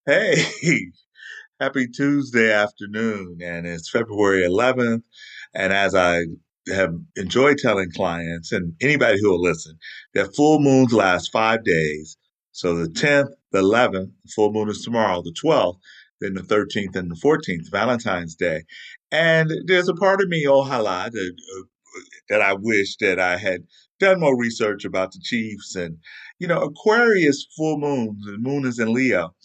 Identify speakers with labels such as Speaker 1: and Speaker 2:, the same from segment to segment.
Speaker 1: Hey, happy Tuesday afternoon. And it's February 11th. And as I have enjoyed telling clients and anybody who will listen, that full moons last 5 days. So the 10th, the 11th, the full moon is tomorrow, the 12th, then the 13th and the 14th, Valentine's Day. And there's a part of me, oh hala, that I wish that I had done more research about the Chiefs. And, Aquarius full moon, the moon is in Leo.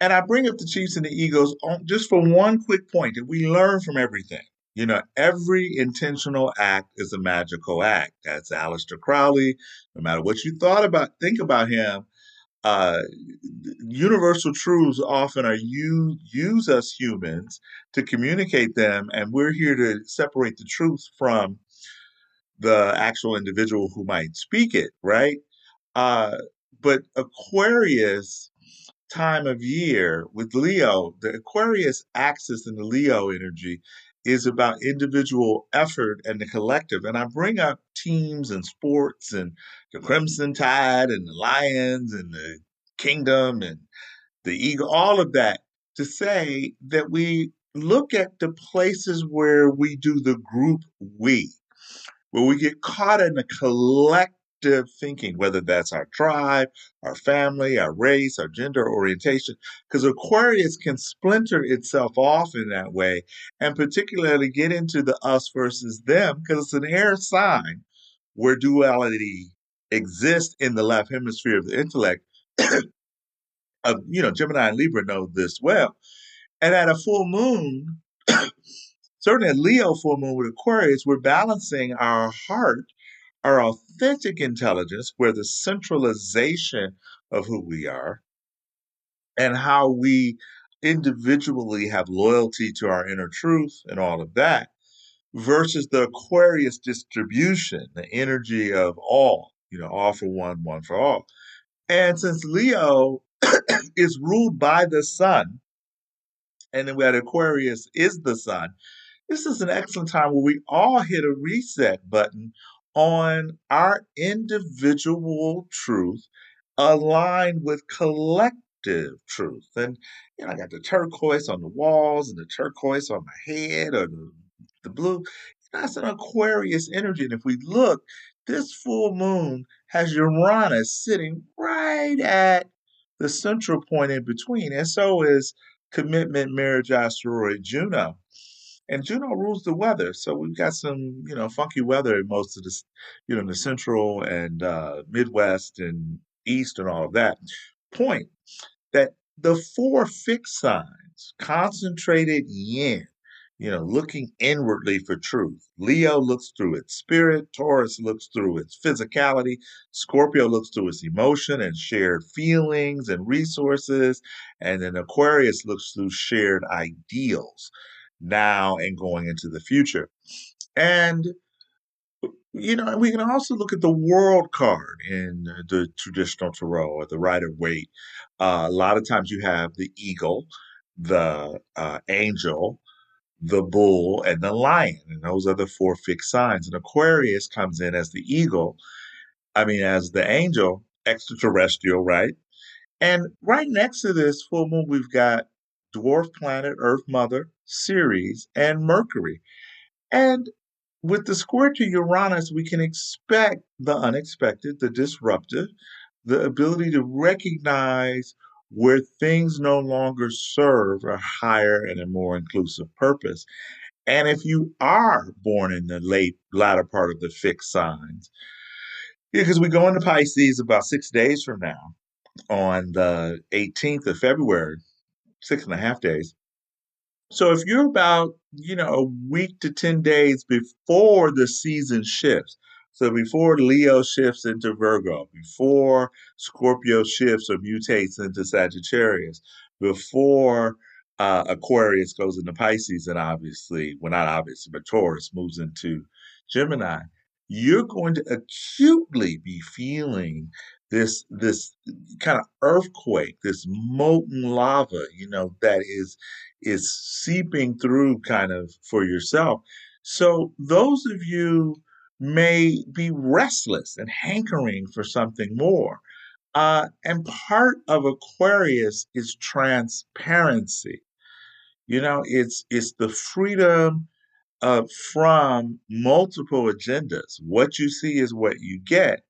Speaker 1: And I bring up the Chiefs and the Eagles just for one quick point that we learn from everything. Every intentional act is a magical act. That's Aleister Crowley. No matter what think about him, uh, universal truths often are use us humans to communicate them, and we're here to separate the truth from the actual individual who might speak it, right? Uh, but Aquarius time of year with Leo, the Aquarius axis in the Leo energy is about individual effort and the collective. And I bring up teams and sports and the Crimson Tide and the Lions and the Kingdom and the Eagle, all of that to say that we look at the places where we do the group we where we get caught in a collective thinking, whether that's our tribe, our family, our race, our gender orientation, because Aquarius can splinter itself off in that way, and particularly get into the us versus them, because it's an air sign where duality exists in the left hemisphere of the intellect. Gemini and Libra know this well. And at a full moon, certainly a Leo full moon with Aquarius, we're balancing our heart, our authentic intelligence, where the centralization of who we are and how we individually have loyalty to our inner truth and all of that, versus the Aquarius distribution, the energy of all, all for one, one for all. And since Leo is ruled by the sun, and then we had Aquarius is the sun, this is an excellent time where we all hit a reset button on our individual truth aligned with collective truth. And, I got the turquoise on the walls and the turquoise on my head or the blue. That's an Aquarius energy. And if we look, this full moon has Uranus sitting right at the central point in between. And so is commitment, marriage, asteroid Juno. And Juno rules the weather. So we've got some, funky weather in most of this, in the central and Midwest and East and all of that. Point that the four fixed signs, concentrated yin, looking inwardly for truth. Leo looks through its spirit, Taurus looks through its physicality, Scorpio looks through its emotion and shared feelings and resources, and then Aquarius looks through shared ideals now and going into the future. And we can also look at the world card in the traditional tarot or the Rider Waite. A lot of times you have the eagle, the angel, the bull, and the lion, and those are the four fixed signs. And Aquarius comes in as the eagle, as the angel, extraterrestrial, right? And right next to this full moon, we've got dwarf planet Earth Mother, Ceres, and Mercury. And with the square to Uranus, we can expect the unexpected, the disruptive, the ability to recognize where things no longer serve a higher and a more inclusive purpose. And if you are born in the latter part of the fixed signs, because we go into Pisces about 6 days from now on the 18th of February, 6.5 days. So if you're about, a week to 10 days before the season shifts, so before Leo shifts into Virgo, before Scorpio shifts or mutates into Sagittarius, before Aquarius goes into Pisces, and obviously, well, not obviously, but Taurus moves into Gemini, you're going to acutely be feeling this kind of earthquake, this molten lava, that is seeping through kind of for yourself. So those of you may be restless and hankering for something more. And part of Aquarius is transparency. It's the freedom from multiple agendas. What you see is what you get.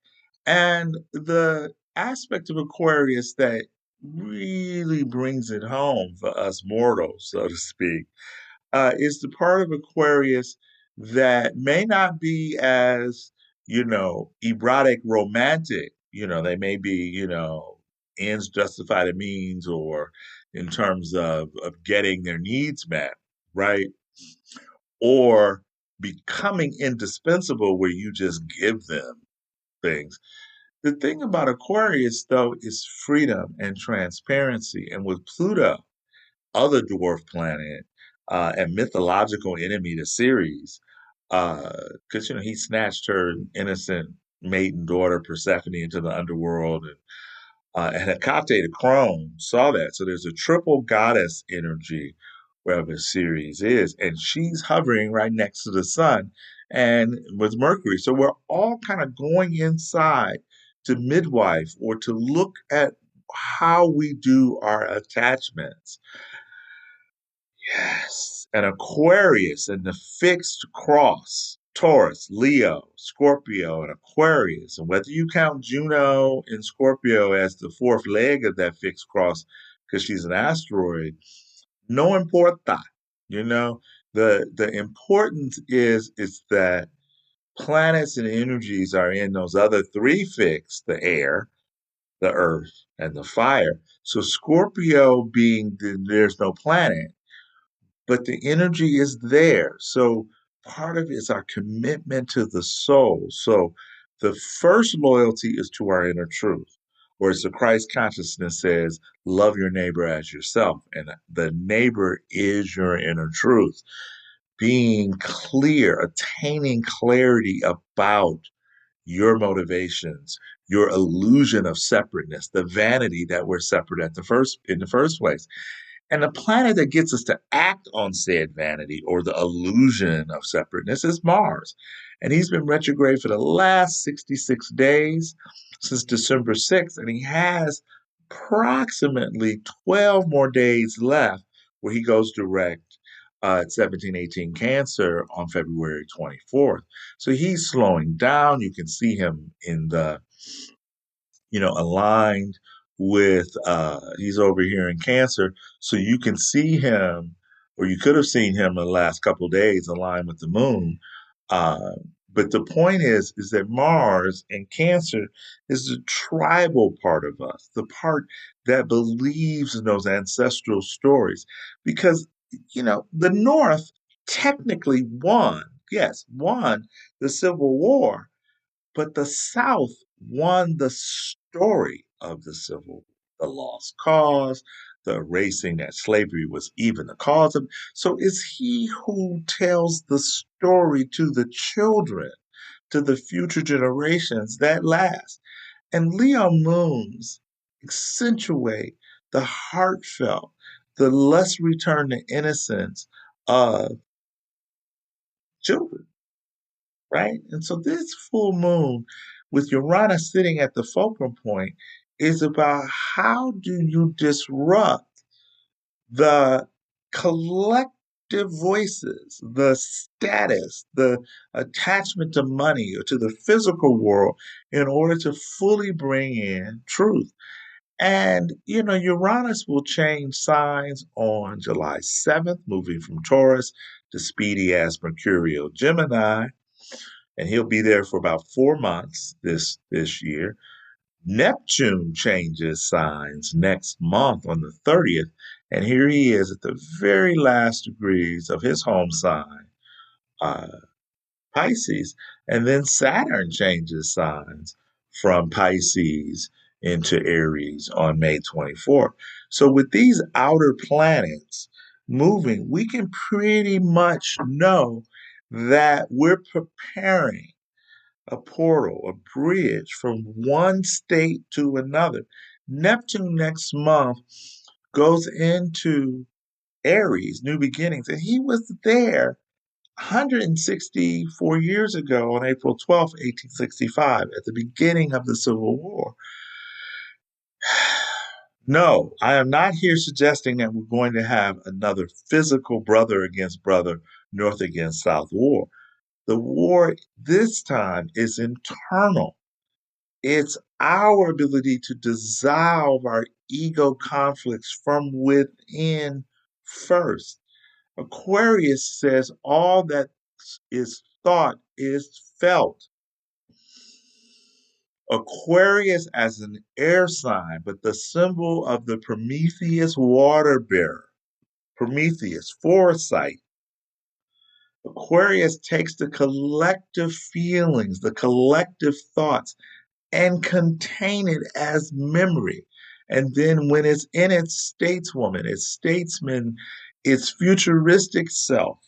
Speaker 1: And the aspect of Aquarius that really brings it home for us mortals, so to speak, is the part of Aquarius that may not be as, erotic romantic. They may be, ends justify the means, or in terms of getting their needs met, right? Or becoming indispensable where you just give them things. The thing about Aquarius, though, is freedom and transparency. And with Pluto, other dwarf planet, and mythological enemy to Ceres, because he snatched her innocent maiden daughter Persephone into the underworld, and Hecate the crone saw that. So there's a triple goddess energy wherever Ceres is, and she's hovering right next to the sun and with Mercury. So we're all kind of going inside to midwife or to look at how we do our attachments. Yes, an Aquarius and the fixed cross, Taurus, Leo, Scorpio, and Aquarius. And whether you count Juno in Scorpio as the fourth leg of that fixed cross, because she's an asteroid, no importa. You know, the importance is that planets and energies are in those other three fixed, the air, the earth, and the fire. So Scorpio being there's no planet, but the energy is there. So part of it is our commitment to the soul. So the first loyalty is to our inner truth, or as the Christ consciousness says, love your neighbor as yourself. And the neighbor is your inner truth. Being clear, attaining clarity about your motivations, your illusion of separateness, the vanity that we're separate in the first place. And the planet that gets us to act on said vanity or the illusion of separateness is Mars. And he's been retrograde for the last 66 days since December 6th. And he has approximately 12 more days left where he goes direct at 1718 Cancer on February 24th. So he's slowing down. You can see him in the aligned with he's over here in Cancer. So you can see him, or you could have seen him in the last couple of days aligned with the moon. Uh, but the point is that Mars in Cancer is the tribal part of us, the part that believes in those ancestral stories. Because, the North technically won, yes, won the Civil War, but the South won the story of the Civil War, the lost cause, the erasing that slavery was even the cause of. So it's he who tells the story to the children, to the future generations that last. And Leo moons accentuate the heartfelt, the less return to innocence of children, right? And so this full moon with Uranus sitting at the fulcrum point is about how do you disrupt the collective voices, the status, the attachment to money or to the physical world in order to fully bring in truth. And, Uranus will change signs on July 7th, moving from Taurus to speedy as Mercurial Gemini, and he'll be there for about 4 months this year. Neptune changes signs next month on the 30th, and here he is at the very last degrees of his home sign, uh, Pisces, and then Saturn changes signs from Pisces into Aries on May 24th. So with these outer planets moving, we can pretty much know that we're preparing a portal, a bridge from one state to another. Neptune next month goes into Aries, new beginnings, and he was there 164 years ago on April 12th, 1865, at the beginning of the Civil War. No, I am not here suggesting that we're going to have another physical brother against brother, North against South war. The war this time is internal. It's our ability to dissolve our ego conflicts from within first. Aquarius says all that is thought is felt. Aquarius as an air sign, but the symbol of the Prometheus water bearer, Prometheus, foresight. Aquarius takes the collective feelings, the collective thoughts, and contain it as memory. And then when it's in its stateswoman, its statesman, its futuristic self,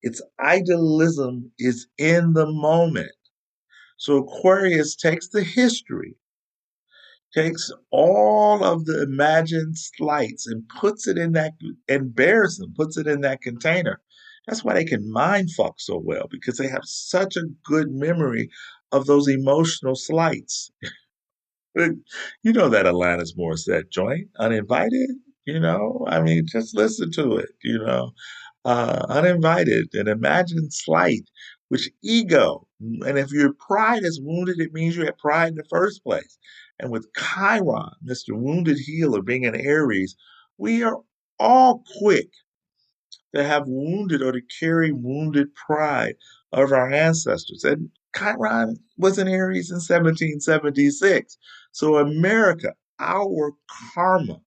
Speaker 1: its idealism is in the moment. So Aquarius takes the history, takes all of the imagined slights and puts it in that and bears them, puts it in that container. That's why they can mind fuck so well because they have such a good memory of those emotional slights. You know that Alanis Morissette joint, Uninvited, I mean, just listen to it, uninvited, an imagined slight, which ego. And if your pride is wounded, it means you had pride in the first place. And with Chiron, Mr. Wounded Healer, being an Aries, we are all quick to have wounded or to carry wounded pride of our ancestors. And Chiron was in Aries in 1776. So, America, our karma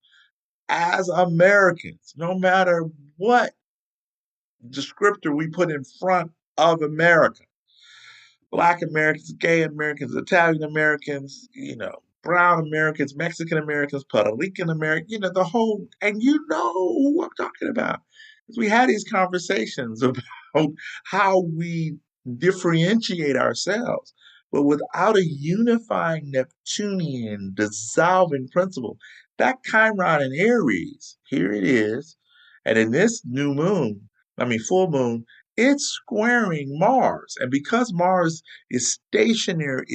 Speaker 1: as Americans, no matter what descriptor we put in front of America, Black Americans, gay Americans, Italian Americans, brown Americans, Mexican Americans, Puerto Rican Americans, the whole, and you know who I'm talking about. Because we had these conversations about how we differentiate ourselves. But without a unifying Neptunian dissolving principle, that Chiron in Aries, here it is. And in this full moon, it's squaring Mars. And because Mars is stationary,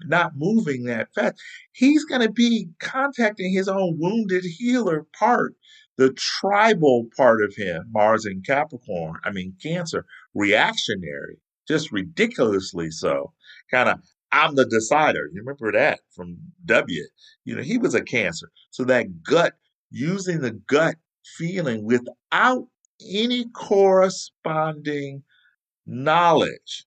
Speaker 1: not moving that fast, he's going to be contacting his own wounded healer part, the tribal part of him, Mars in Cancer, reactionary, just ridiculously so. Kind of, I'm the decider. You remember that from W. He was a Cancer. So that gut, using the gut feeling without any corresponding knowledge.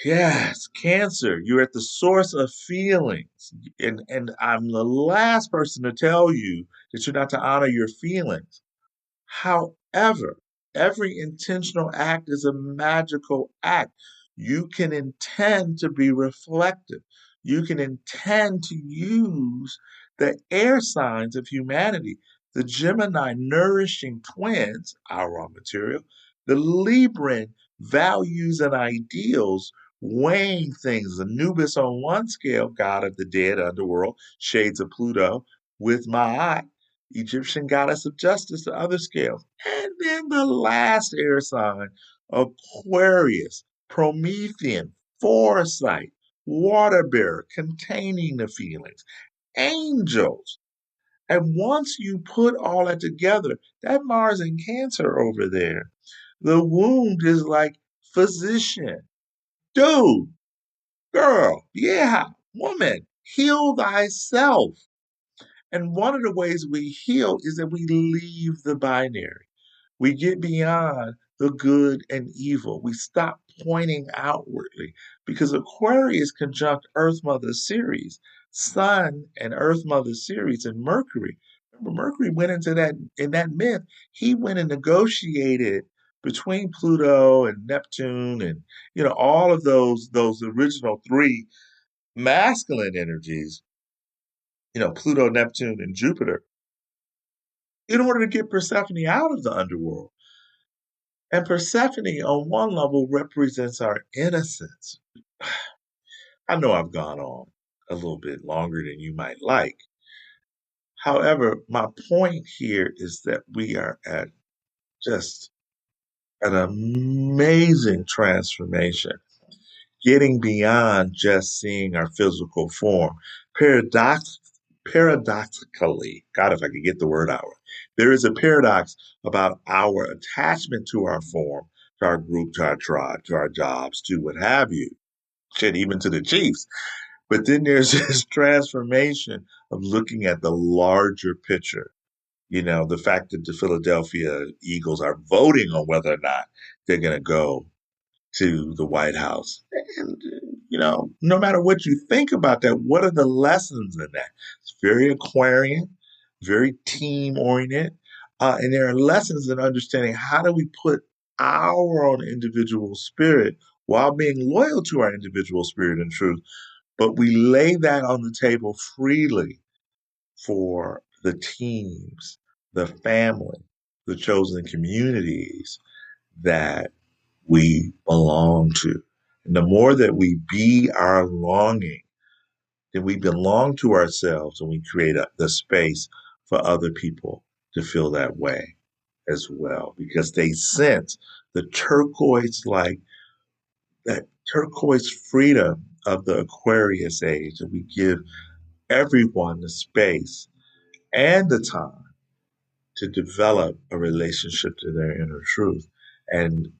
Speaker 1: Yes, Cancer, you're at the source of feelings. And I'm the last person to tell you that you're not to honor your feelings. However, every intentional act is a magical act. You can intend to be reflective. You can intend to use the air signs of humanity, the Gemini nourishing twins, our raw material, the Libran values and ideals, weighing things. Anubis on one scale, god of the dead underworld, shades of Pluto, with my eye. Egyptian goddess of justice, the other scales. And then the last air sign, Aquarius, Promethean, foresight, water bearer, containing the feelings, angels. And once you put all that together, that Mars in Cancer over there, the wound is like physician, dude, girl, yeah, woman, heal thyself. And one of the ways we heal is that we leave the binary. We get beyond the good and evil. We stop pointing outwardly because Aquarius conjunct Earth Mother Ceres, Sun and Earth Mother Ceres, and Mercury. Remember, Mercury went into that in that myth. He went and negotiated between Pluto and Neptune, and all of those original three masculine energies. Pluto, Neptune, and Jupiter in order to get Persephone out of the underworld. And Persephone, on one level, represents our innocence. I know I've gone on a little bit longer than you might like. However, my point here is that we are at just an amazing transformation, getting beyond just seeing our physical form. Paradox, paradoxically, God, if I could get the word out, there is a paradox about our attachment to our form, to our group, to our tribe, to our jobs, to what have you, shit, even to the Chiefs. But then there's this transformation of looking at the larger picture. You know, the fact that the Philadelphia Eagles are voting on whether or not they're going to go to the White House. And, you know, no matter what you think about that, what are the lessons in that? It's very Aquarian, very team oriented. And there are lessons in understanding how do we put our own individual spirit while being loyal to our individual spirit and truth, but we lay that on the table freely for the teams, the family, the chosen communities that we belong to. And the more that we be our longing, then we belong to ourselves and we create the space for other people to feel that way as well because they sense the turquoise like that turquoise freedom of the Aquarius age that we give everyone the space and the time to develop a relationship to their inner truth. And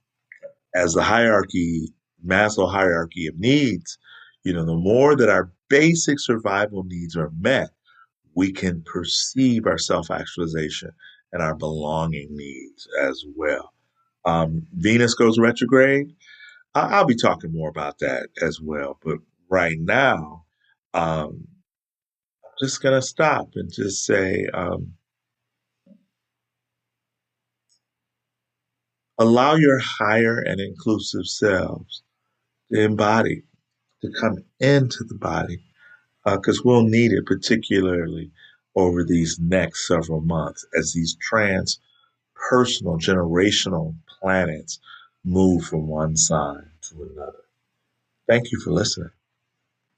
Speaker 1: as the hierarchy, Maslow hierarchy of needs, you know, the more that our basic survival needs are met, we can perceive our self-actualization and our belonging needs as well. Venus goes retrograde. I'll be talking more about that as well. But right now, I'm just going to stop and just say, allow your higher and inclusive selves to embody, to come into the body, because we'll need it, particularly over these next several months as these transpersonal, generational planets move from one side to another. Thank you for listening.